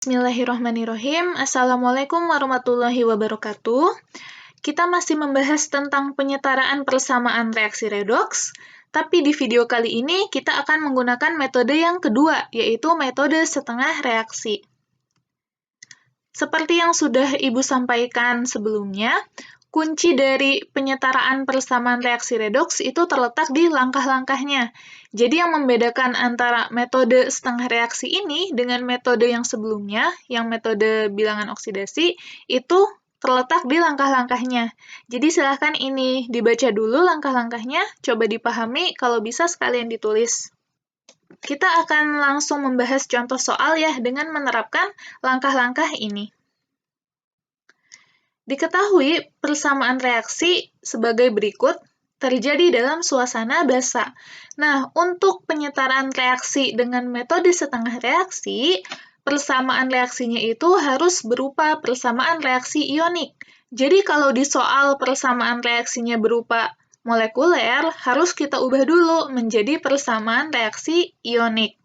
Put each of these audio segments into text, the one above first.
Bismillahirrahmanirrahim. Assalamualaikum warahmatullahi wabarakatuh. Kita masih membahas tentang penyetaraan persamaan reaksi redoks, tapi di video kali ini kita akan menggunakan metode yang kedua, yaitu metode setengah reaksi. Seperti yang sudah Ibu sampaikan sebelumnya, kunci dari penyetaraan persamaan reaksi redoks itu terletak di langkah-langkahnya. Jadi yang membedakan antara metode setengah reaksi ini dengan metode yang sebelumnya, yang metode bilangan oksidasi, itu terletak di langkah-langkahnya. Jadi silahkan ini dibaca dulu langkah-langkahnya, coba dipahami, kalau bisa sekalian ditulis. Kita akan langsung membahas contoh soal ya dengan menerapkan langkah-langkah ini. Diketahui persamaan reaksi sebagai berikut terjadi dalam suasana basa. Nah, untuk penyetaraan reaksi dengan metode setengah reaksi, persamaan reaksinya itu harus berupa persamaan reaksi ionik. Jadi kalau di soal persamaan reaksinya berupa molekuler, harus kita ubah dulu menjadi persamaan reaksi ionik.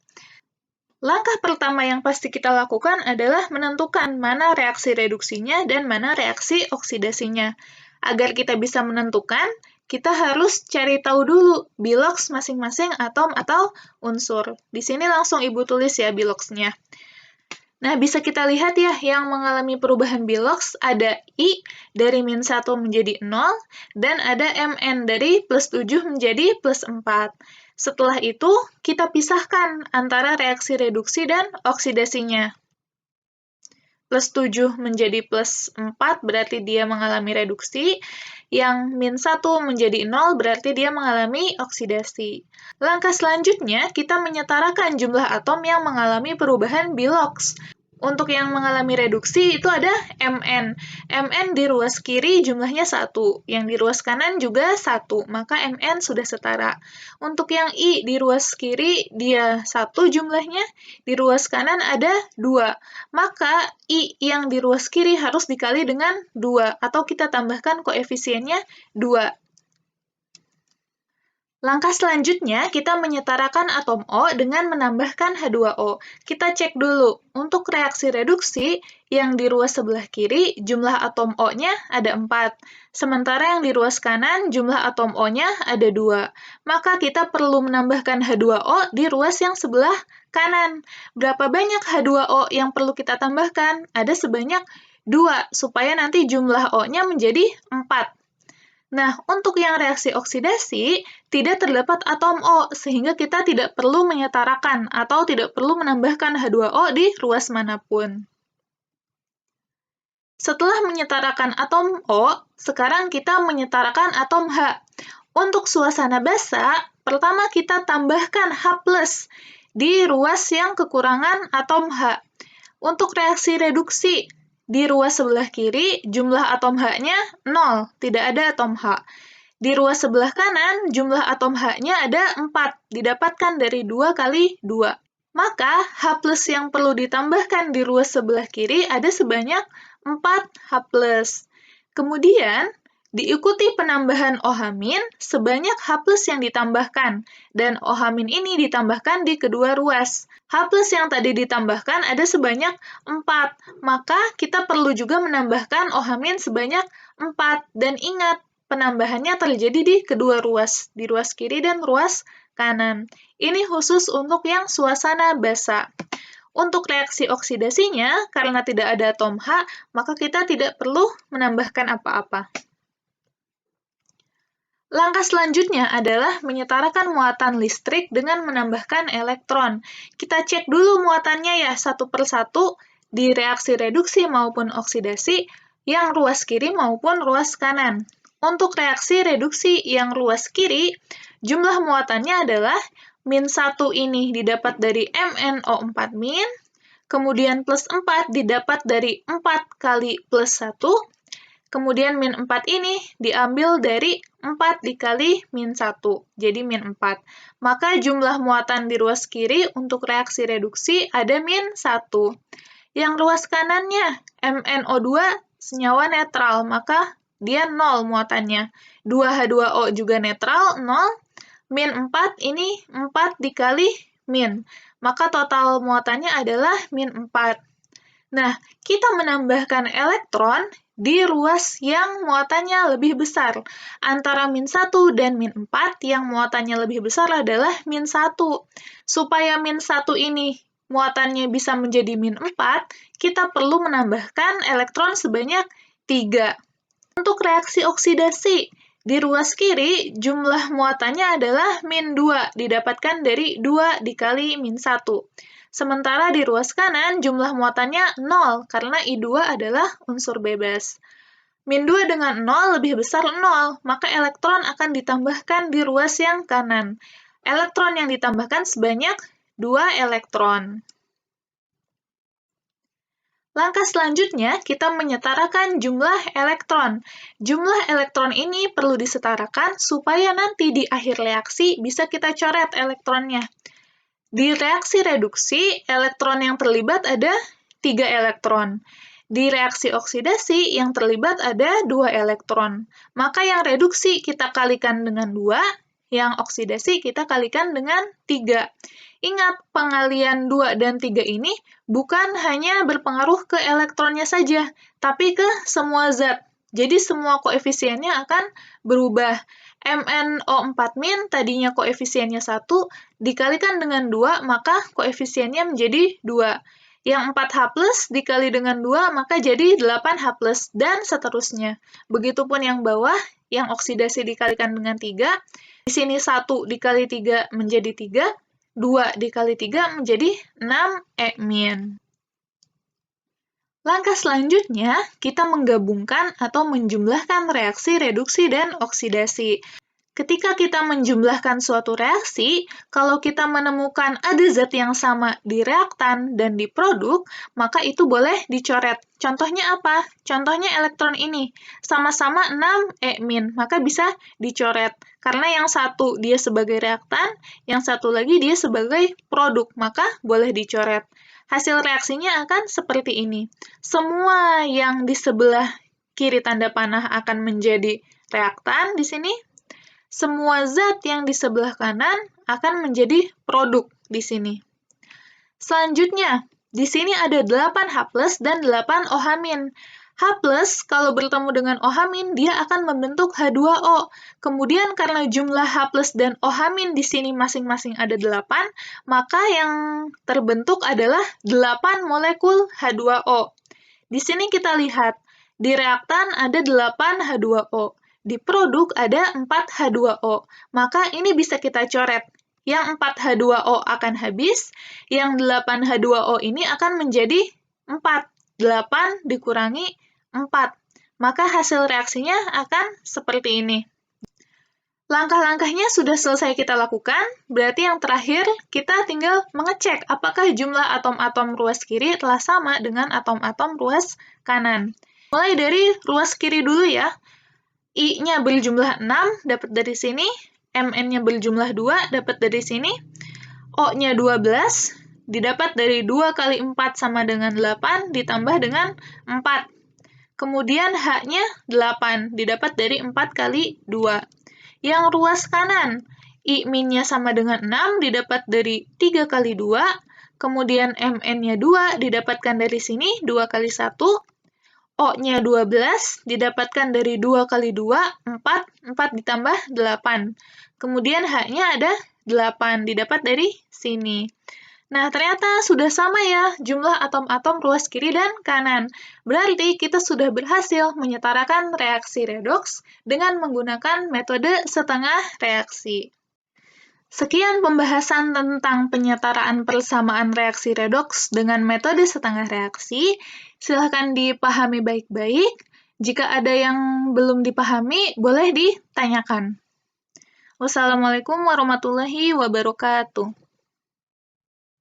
Langkah pertama yang pasti kita lakukan adalah menentukan mana reaksi reduksinya dan mana reaksi oksidasinya. Agar kita bisa menentukan, kita harus cari tahu dulu biloks masing-masing atom atau unsur. Di sini langsung Ibu tulis ya biloksnya. Nah, bisa kita lihat ya, yang mengalami perubahan biloks ada I dari -1 menjadi 0, dan ada Mn dari +7 menjadi +4. Setelah itu, kita pisahkan antara reaksi reduksi dan oksidasinya. +7 menjadi +4 berarti dia mengalami reduksi, yang -1 menjadi 0 berarti dia mengalami oksidasi. Langkah selanjutnya, kita menyetarakan jumlah atom yang mengalami perubahan biloks. Untuk yang mengalami reduksi itu ada Mn. Mn di ruas kiri jumlahnya 1, yang di ruas kanan juga 1, maka Mn sudah setara. Untuk yang I di ruas kiri dia 1 jumlahnya, di ruas kanan ada 2, maka I yang di ruas kiri harus dikali dengan 2, atau kita tambahkan koefisiennya 2. Langkah selanjutnya, kita menyetarakan atom O dengan menambahkan H2O. Kita cek dulu, untuk reaksi reduksi, yang di ruas sebelah kiri, jumlah atom O-nya ada 4. Sementara yang di ruas kanan, jumlah atom O-nya ada 2. Maka kita perlu menambahkan H2O di ruas yang sebelah kanan. Berapa banyak H2O yang perlu kita tambahkan? Ada sebanyak 2, supaya nanti jumlah O-nya menjadi 4. Nah, untuk yang reaksi oksidasi, tidak terdapat atom O, sehingga kita tidak perlu menyetarakan atau tidak perlu menambahkan H2O di ruas manapun. Setelah menyetarakan atom O, sekarang kita menyetarakan atom H. Untuk suasana basa, pertama kita tambahkan H+ di ruas yang kekurangan atom H. Untuk reaksi reduksi, di ruas sebelah kiri, jumlah atom H-nya 0, tidak ada atom H. Di ruas sebelah kanan, jumlah atom H-nya ada 4, didapatkan dari 2 kali 2. Maka, H+ yang perlu ditambahkan di ruas sebelah kiri ada sebanyak 4 H+. Kemudian, diikuti penambahan OH- sebanyak H+ yang ditambahkan, dan OH- ini ditambahkan di kedua ruas. H+ yang tadi ditambahkan ada sebanyak 4, maka kita perlu juga menambahkan OH- sebanyak 4, dan ingat, penambahannya terjadi di kedua ruas, di ruas kiri dan ruas kanan. Ini khusus untuk yang suasana basa. Untuk reaksi oksidasinya, karena tidak ada atom H, maka kita tidak perlu menambahkan apa-apa. Langkah selanjutnya adalah menyetarakan muatan listrik dengan menambahkan elektron. Kita cek dulu muatannya ya, satu per satu di reaksi reduksi maupun oksidasi, yang ruas kiri maupun ruas kanan. Untuk reaksi reduksi yang ruas kiri, jumlah muatannya adalah -1 ini didapat dari MnO4-, kemudian +4 didapat dari 4 kali +1, kemudian -4 ini diambil dari 4 dikali -1, jadi -4. Maka jumlah muatan di ruas kiri untuk reaksi reduksi ada -1. Yang ruas kanannya, MnO2 senyawa netral, maka dia 0 muatannya. 2H2O juga netral, 0. -4 ini 4 dikali min. Maka total muatannya adalah -4. Nah, kita menambahkan elektron di ruas yang muatannya lebih besar. Antara -1 dan -4, yang muatannya lebih besar adalah -1. Supaya -1 ini muatannya bisa menjadi -4, kita perlu menambahkan elektron sebanyak 3. Untuk reaksi oksidasi, di ruas kiri, jumlah muatannya adalah -2, didapatkan dari 2 dikali -1. Sementara di ruas kanan, jumlah muatannya 0, karena I2 adalah unsur bebas. -2 dengan 0 lebih besar 0, maka elektron akan ditambahkan di ruas yang kanan. Elektron yang ditambahkan sebanyak 2 elektron. Langkah selanjutnya, kita menyetarakan jumlah elektron. Jumlah elektron ini perlu disetarakan supaya nanti di akhir reaksi bisa kita coret elektronnya. Di reaksi reduksi, elektron yang terlibat ada 3 elektron. Di reaksi oksidasi, yang terlibat ada 2 elektron. Maka yang reduksi kita kalikan dengan 2, yang oksidasi kita kalikan dengan 3. Ingat, pengalian 2 dan 3 ini bukan hanya berpengaruh ke elektronnya saja, tapi ke semua zat. Jadi semua koefisiennya akan berubah. MnO4- tadinya koefisiennya 1, dikalikan dengan 2, maka koefisiennya menjadi 2. Yang 4H+ dikali dengan 2, maka jadi 8H+, dan seterusnya. Begitupun yang bawah, yang oksidasi dikalikan dengan 3, di sini 1 dikali 3 menjadi 3, 2 dikali 3 menjadi 6E-. Langkah selanjutnya, kita menggabungkan atau menjumlahkan reaksi reduksi dan oksidasi. Ketika kita menjumlahkan suatu reaksi, kalau kita menemukan ada zat yang sama di reaktan dan di produk, maka itu boleh dicoret. Contohnya apa? Contohnya elektron ini, sama-sama 6E-, maka bisa dicoret. Karena yang satu dia sebagai reaktan, yang satu lagi dia sebagai produk, maka boleh dicoret. Hasil reaksinya akan seperti ini. Semua yang di sebelah kiri tanda panah akan menjadi reaktan di sini. Semua zat yang di sebelah kanan akan menjadi produk di sini. Selanjutnya, di sini ada 8H+ dan 8OH-. H+ kalau bertemu dengan OH- dia akan membentuk H2O. Kemudian karena jumlah H+ dan OH- di sini masing-masing ada 8, maka yang terbentuk adalah 8 molekul H2O. Di sini kita lihat, di reaktan ada 8 H2O. Di produk ada 4 H2O. Maka ini bisa kita coret. Yang 4 H2O akan habis, yang 8 H2O ini akan menjadi 4. 8 dikurangi 4. Maka hasil reaksinya akan seperti ini. Langkah-langkahnya sudah selesai kita lakukan, berarti yang terakhir kita tinggal mengecek apakah jumlah atom-atom ruas kiri telah sama dengan atom-atom ruas kanan. Mulai dari ruas kiri dulu ya. I-nya berjumlah 6, dapat dari sini. Mn-nya berjumlah 2, dapat dari sini. O-nya 12, didapat dari 2 kali 4 sama dengan 8, ditambah dengan 4. Kemudian H-nya 8, didapat dari 4 kali 2. Yang ruas kanan, I-nya sama dengan 6, didapat dari 3 kali 2. Kemudian Mn-nya 2, didapatkan dari sini, 2 kali 1. O-nya 12, didapatkan dari 2 kali 2, 4. 4 ditambah 8. Kemudian H-nya ada 8, didapat dari sini. Nah, ternyata sudah sama ya jumlah atom-atom ruas kiri dan kanan. Berarti kita sudah berhasil menyetarakan reaksi redoks dengan menggunakan metode setengah reaksi. Sekian pembahasan tentang penyetaraan persamaan reaksi redoks dengan metode setengah reaksi. Silahkan dipahami baik-baik. Jika ada yang belum dipahami, boleh ditanyakan. Wassalamualaikum warahmatullahi wabarakatuh.